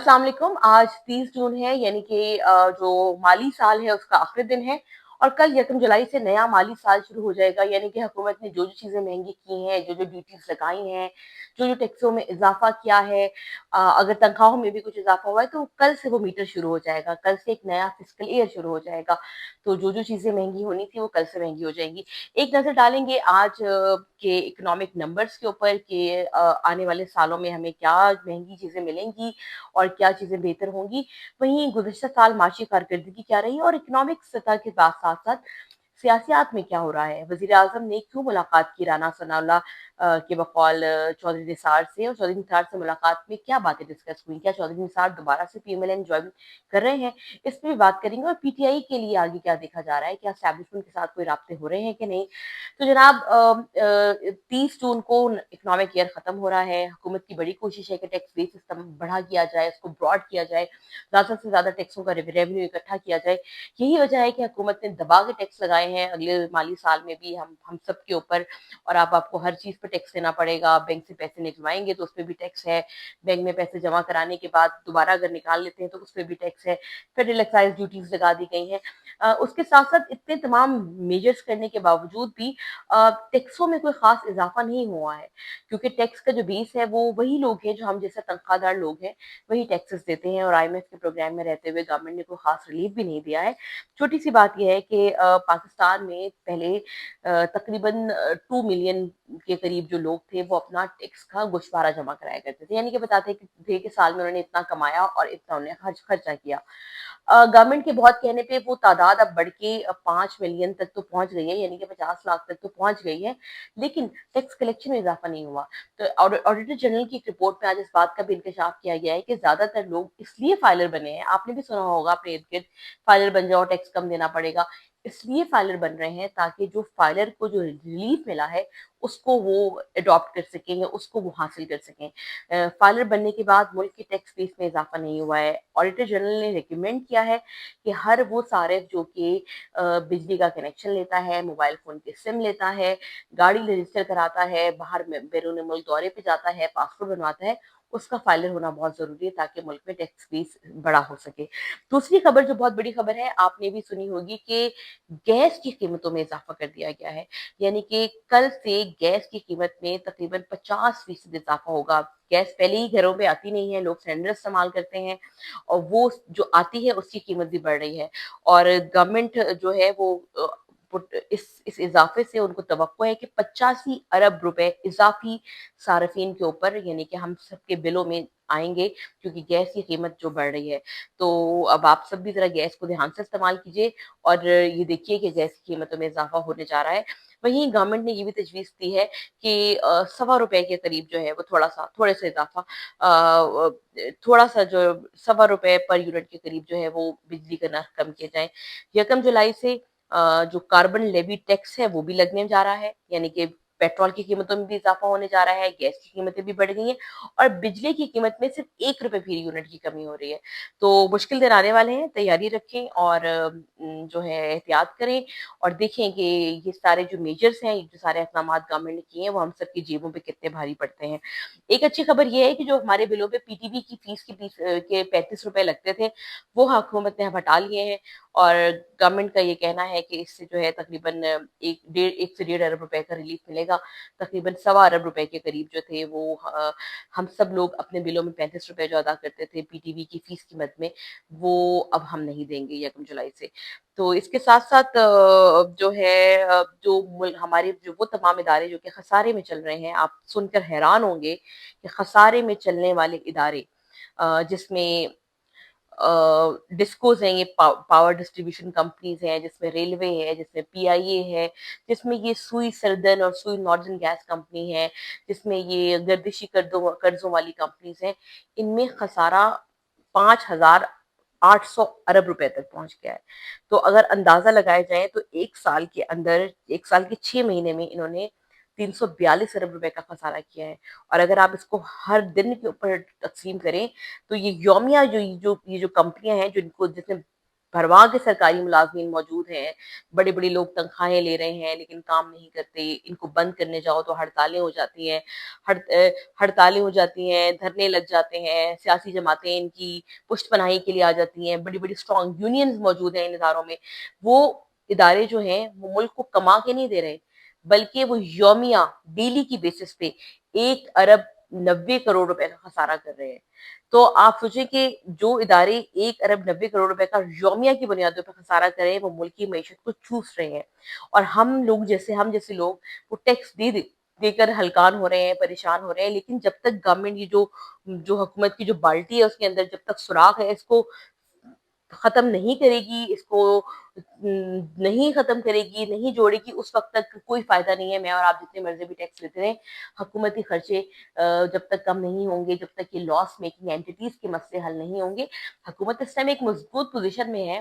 अस्सलाम वालेकुम। आज 30 जून है, यानी कि जो माली साल है उसका आखिरी दिन है और कल 1 जुलाई से नया माली साल शुरू हो जाएगा। यानी कि हुकूमत ने जो चीज़ें महंगी की हैं, जो ड्यूटीज लगाई हैं, जो टैक्सों में इजाफा किया है, अगर तनख्वाहों में भी कुछ इजाफा हुआ है तो कल से वो मीटर शुरू हो जाएगा। कल से एक नया फिस्कल ईयर शुरू हो जाएगा। तो जो चीज़ें महंगी होनी थी वो कल से महंगी हो जाएंगी। एक नज़र डालेंगे आज के इकोनॉमिक नंबर्स के ऊपर कि आने वाले सालों में हमें क्या महंगी चीज़ें मिलेंगी और क्या चीज़ें बेहतर होंगी। वहीं गुज़िश्ता साल माशी कारकर्दगी क्या रही और इकोनॉमिक सतह के साथ-साथ सियासियात में क्या हो रहा है। वज़ीर-ए-आज़म ने क्यों मुलाकात की राना सनाउल्लाह के बकौल चौधरी निसार से, और चौधरी निसार से मुलाकात में क्या बातें डिस्कस हुई? क्या चौधरी निसार दोबारा से पीएमएलएन जॉइन कर रहे हैं? इस पे भी बात करेंगे और पीटीआई के लिए आगे क्या देखा जा रहा है? क्या एस्टैब्लिशमेंट के साथ कोई राब्ते हो रहे हैं कि नहीं? तो जनाब 30 जून को इकोनॉमिक ईयर खत्म हो रहा है। हुकूमत की बड़ी कोशिश है कि टैक्स बेस सिस्टम बढ़ा किया जाए, उसको ब्रॉड किया जाए, ज़्यादा से ज़्यादा टैक्सों का रेवेन्यू इकट्ठा किया जाए। यही वजह है कि हुकूमत ने दबा के टैक्स लगाए हैं अगले माली साल में भी हम सब के ऊपर। और अब आपको हर चीज़ पे टैक्स देना पड़ेगा। बैंक से पैसे निकलवाएंगे तो उस पे भी टैक्स है। बैंक में पैसे जमा कराने के बाद दोबारा अगर निकाल लेते हैं तो उस पे भी टैक्स है। फेडरल एक्साइज ड्यूटीज लगा दी गई हैं। उसके साथ साथ इतने तमाम मेजर्स करने के बावजूद भी टैक्सों में कोई खास इजाफा नहीं हुआ है, क्योंकि टैक्स का जो बेस है वो वही लोग हैं जो हम जैसे तनख्वाहदार लोग हैं, वही टैक्सेस देते हैं। और आईएमएफ के प्रोग्राम में रहते हुए गवर्नमेंट ने कोई खास रिलीफ भी नहीं दिया है। छोटी सी बात यह है कि पाकिस्तान में पहले तकरीबन 2 मिलियन के करीब जो लोग थे वो अपना टैक्स का गोशवारा जमा कराया करते थे, यानी कि बताते थे कि साल में उन्होंने इतना कमाया और इतना उन्होंने खर्चा किया। गवर्नमेंट के बहुत कहने पे वो तादाद अब बढ़ के 5 मिलियन तक तो पहुंच गई है, यानी कि 50 लाख तक तो पहुंच गई है। लेकिन टैक्स कलेक्शन में इजाफा नहीं हुआ। तो ऑडिटर जनरल की एक रिपोर्ट में आज इस बात का भी इंकशाफ किया गया है कि ज्यादातर लोग इसलिए फाइलर बने हैं, आपने भी सुना होगा अपने इर्द गिर्द, फाइलर बन जाओ टैक्स कम देना पड़ेगा। इसलिए फाइलर बन रहे हैं ताकि जो फाइलर को जो रिलीफ मिला है उसको वो अडॉप्ट कर सकें या उसको वो हासिल कर सकें। फाइलर बनने के बाद मुल्क के टैक्स फीस में इजाफा नहीं हुआ है। ऑडिटर जनरल ने रिकमेंड किया है कि हर वो सारिफ जो कि बिजली का कनेक्शन लेता है, मोबाइल फोन की सिम लेता है, गाड़ी रजिस्टर कराता है, बाहर में बैरून मुल्क दौरे पे जाता है, पासपोर्ट बनवाता है, उसका फाइलर होना बहुत जरूरी है ताकि मुल्क में टैक्स फीस बड़ा हो सके। दूसरी खबर जो बहुत बड़ी खबर है, आपने भी सुनी होगी कि गैस की कीमतों में इजाफा कर दिया गया है। यानी कि कल से गैस की कीमत में तकरीबन 50% इजाफा होगा। गैस पहले ही घरों पे आती नहीं है, लोग सिलेंडर इस्तेमाल करते हैं और वो जो आती है उसकी कीमत भी बढ़ रही है। और गवर्नमेंट जो है वो इस इजाफे से उनको तवक्को है कि 85 अरब रुपए इजाफी सार्फिन के ऊपर, यानी कि हम सबके बिलों में आएंगे, क्योंकि गैस की कीमत जो बढ़ रही है। तो अब आप सब भी जरा गैस को ध्यान से इस्तेमाल कीजिए और ये देखिए कि गैस की कीमतों में इजाफा होने जा रहा है। वहीं गवर्नमेंट ने ये भी तजवीज़ दी है कि ₹1.25 के करीब जो है वो थोड़े से इजाफा, थोड़ा सा जो ₹1.25 पर यूनिट के करीब जो है वो बिजली का नर्ख कम किए जाए। 1 जुलाई से जो कार्बन लेवी टैक्स है वो भी लगने जा रहा है, यानी कि पेट्रोल की कीमतों में भी इजाफा होने जा रहा है, गैस की कीमतें भी बढ़ गई हैं और बिजली की कीमत में सिर्फ ₹1 फी यूनिट की कमी हो रही है। तो मुश्किल दिन आने वाले हैं, तैयारी रखें और जो है एहतियात करें और देखें कि ये सारे जो मेजर्स हैं, ये जो सारे इक़दामात गवर्नमेंट ने किए हैं, वो हम सबकी जेबों पे कितने भारी पड़ते हैं। एक अच्छी खबर ये है कि जो हमारे बिलों पे पीटीबी की फीस के ₹35 लगते थे, वो हुकूमत ने अब हटा लिए हैं और गवर्नमेंट का ये कहना है कि इससे जो है तकरीबन 1 से 1.5 अरब रुपए का रिलीफ मिलेगा। तकरीबन सवा अरब रुपए के करीब जो थे वो हम सब लोग अपने बिलों में ₹35 जो अदा करते थे पीटीबी की फीस की मद में, वो अब हम नहीं देंगे 1 जुलाई से। तो इसके साथ-साथ जो है जो हमारे जो वो तमाम इदारे जो कि खसारे में चल रहे हैं, आप सुनकर हैरान होंगे कि खसारे में चलने वाले इदारे, जिसमें डिस्कोज़ हैं, ये पावर डिस्ट्रीब्यूशन कंपनीज़ हैं, जिसमें रेलवे है, जिसमें पीआईए है, जिसमें ये सुई सर्दर्न और सुई नॉर्दर्न गैस कंपनी है, जिसमें ये गर्दिशी कर्ज़ों वाली कंपनीज़ हैं, इनमें खसारा 5,800 अरब रुपए तक पहुँच गया है। तो अगर अंदाज़ा लगाया जाए तो 1 साल के अंदर, 1 साल के 6 महीने में इन्होंने 342 अरब रुपए का खसारा किया है। और अगर आप इसको हर दिन के ऊपर तक़सीम करें तो ये यौमिया जो ये जो कंपनियाँ हैं जिनको जिसमें भरमार के सरकारी मुलाज़मीन मौजूद हैं, बड़े-बड़े लोग तनख्वाहें ले रहे हैं लेकिन काम नहीं करते, इनको बंद करने जाओ तो हड़तालें हो जाती हैं, हड़तालें हो जाती हैं, धरने लग जाते हैं, सियासी जमातें इनकी पुष्ट-पनाही के लिए आ जाती हैं, बड़ी-बड़ी स्ट्रॉन्ग यूनियंस मौजूद हैं इन इदारों में। वो इदारे जो हैं, वो मुल्क को कमा के नहीं दे रहे, बल्कि वो यौमिया, डेली की बेसिस पे 1 अरब 90 करोड़ रुपए का खसारा कर रहे हैं। तो आप सोचिए कि जो इदारे 1 अरब 90 करोड़ रुपए का यौमिया की बुनियादों पे खसारा कर रहे हैं, वो मुल्क की मईशत को चूस रहे हैं। और हम जैसे लोग वो टैक्स देकर हलकान हो रहे हैं, परेशान हो रहे हैं, लेकिन जब तक गवर्नमेंट ये जो जो हुकूमत की जो बाल्टी है उसके अंदर जब तक सुराख है, इसको खत्म नहीं करेगी, इसको नहीं खत्म करेगी, नहीं जोड़ेगी, उस वक़्त तक कोई फ़ायदा नहीं है। मैं और आप जितने मर्ज़ी भी टैक्स लेते रहें, हुकूमती खर्चे जब तक कम नहीं होंगे, जब तक ये लॉस मेकिंग एंटिटीज़ के मसले हल नहीं होंगे, हुकूमत इस टाइम एक मज़बूत पोज़ीशन में है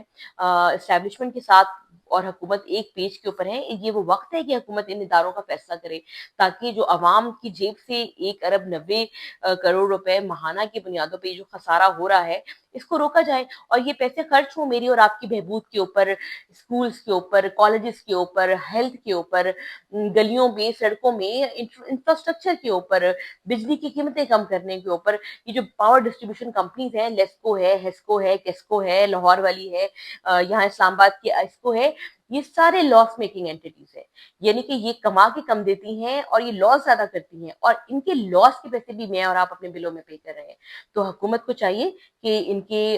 एस्टेब्लिशमेंट के साथ और हुकूमत एक पेज के ऊपर है। ये वो वक़्त है कि हुकूमत इन इदारों का फ़ैसला करे, ताकि जो अवाम की जेब से 1 अरब 90 करोड़ रुपए माहाना की बुनियादों पे जो खसारा हो रहा है, इसको रोका जाए और ये पैसे खर्च हों मेरी और आपकी बहबूद के ऊपर, स्कूल्स के ऊपर, कॉलेजेस के ऊपर, हेल्थ के ऊपर, गलियों में, सड़कों में, इंफ्रास्ट्रक्चर के ऊपर, बिजली की कीमतें कम करने के ऊपर। ये जो पावर डिस्ट्रीब्यूशन कंपनीज़ हैं, लेस्को है, हेस्को है, केस्को है, लाहौर वाली है, यहाँ इस्लामाबाद की आइस्को है, ये सारे लॉस मेकिंग एंटिटीज़ हैं। यानी कि ये कमा के कम देती हैं और ये लॉस ज़्यादा करती हैं और इनके लॉस के पैसे भी मैं और आप अपने बिलों में पे कर रहे हैं। तो हुकूमत को चाहिए कि इनके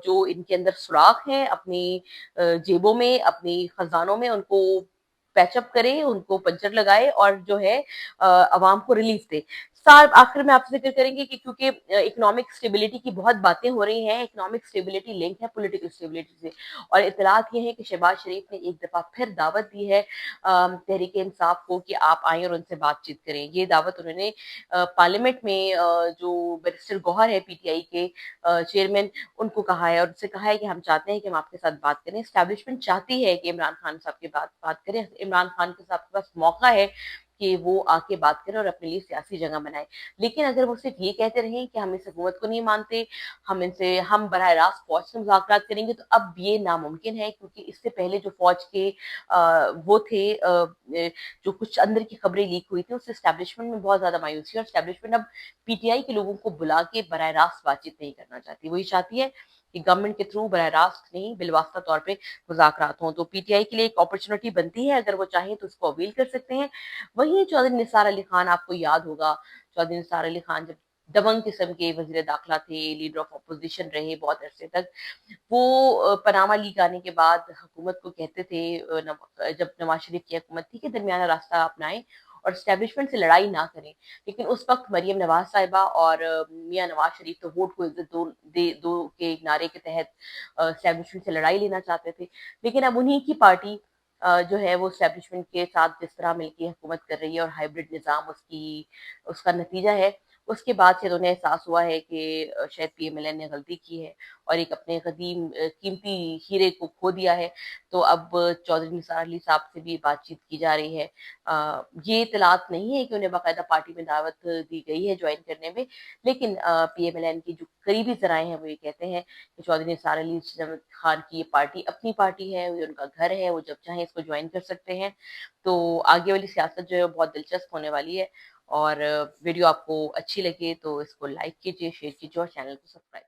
जो इनके अंदर सुराख हैं अपनी जेबों में, अपनी खज़ानों में उनको पैचअप करे, उनको पंचर लगाए और जो है अवाम को रिलीफ दे। आखिर में आपसे ज़िक्र करेंगे कि क्योंकि इकोनॉमिक स्टेबिलिटी की बहुत बातें हो रही हैं, इकोनॉमिक स्टेबिलिटी लिंक है पॉलिटिकल स्टेबिलिटी से और इत्तलात ये है कि शहबाज शरीफ ने एक दफ़ा फिर दावत दी है तहरीक-ए-इंसाफ को कि आप आएँ और उनसे बातचीत करें। ये दावत उन्होंने पार्लियामेंट में जो बैरिस्टर गौहर है पीटीआई के चेयरमैन उनको कहा है और उनसे कहा है कि हम चाहते हैं कि हम आपके साथ बात करें। एस्टैब्लिशमेंट चाहती है कि इमरान खान साहब के बात करें। इमरान खान के साहब के पास मौका है कि वो आके बात करें और अपने लिए सियासी जगह बनाएँ। लेकिन अगर वो सिर्फ़ ये कहते रहें कि हम इस हुकूमत को नहीं मानते, हम बराह रास्त फ़ौज से मुज़ाकरात करेंगे तो अब ये नामुमकिन है क्योंकि इससे पहले जो फ़ौज के वो थे जो कुछ अंदर की खबरें लीक हुई थी उससे एस्टैब्लिशमेंट में बहुत ज़्यादा मायूसी है और एस्टैब्लिशमेंट अब पीटीआई के लोगों को बुला के बराह रास्त बातचीत नहीं करना चाहती। वो ये चाहती है कि गवर्नमेंट के थ्रू बराह रास्त नहीं बिलवास्ता तौर पे मुज़ाकरात हों। तो पीटीआई के लिए एक अपॉर्च्युनिटी बनती है अगर वो चाहें तो उसको अवेल कर सकते हैं। वहीं चौधरी निसार अली खान आपको याद होगा, चौधरी निसार अली खान जब दबंग किस्म के वज़ीर दाखिला थे, लीडर ऑफ अपोज़िशन रहे बहुत अरसे तक। वो पनामा लीक आने के बाद हुकूमत को कहते थे जब नवाज़ शरीफ की हुकूमत थी कि दरमियाना रास्ता अपनाएँ और एस्टेब्लिशमेंट से लड़ाई ना करें। लेकिन उस वक़्त मरियम नवाज़ साहिबा और मियाँ नवाज़ शरीफ तो वोट को इज़्ज़त दो के नारे के तहत एस्टेब्लिशमेंट से लड़ाई लेना चाहते थे। लेकिन अब उन्हीं की पार्टी जो है वो एस्टेब्लिशमेंट के साथ जिस तरह मिलके हुकूमत कर रही है और हाइब्रिड निज़ाम उसका नतीजा है। उसके बाद से तो उन्हें एहसास हुआ है कि शायद पीएमएलएन ने गलती की है और एक अपने कदीम कीमती हीरे को खो दिया है। तो अब चौधरी निसार अली साहब से भी बातचीत की जा रही है। ये इत्तलात नहीं है कि उन्हें बाकायदा पार्टी में दावत दी गई है जॉइन करने में, लेकिन पीएमएलएन की जो करीबी ज़राए हैं वो ये कहते हैं कि चौधरी निसार अली खान की ये पार्टी अपनी पार्टी है, ये उनका घर है, वो जब चाहें इसको जॉइन कर सकते हैं। तो आगे वाली सियासत जो है वो बहुत दिलचस्प होने वाली है और वीडियो आपको अच्छी लगे तो इसको लाइक कीजिए, शेयर कीजिए और चैनल को सब्सक्राइब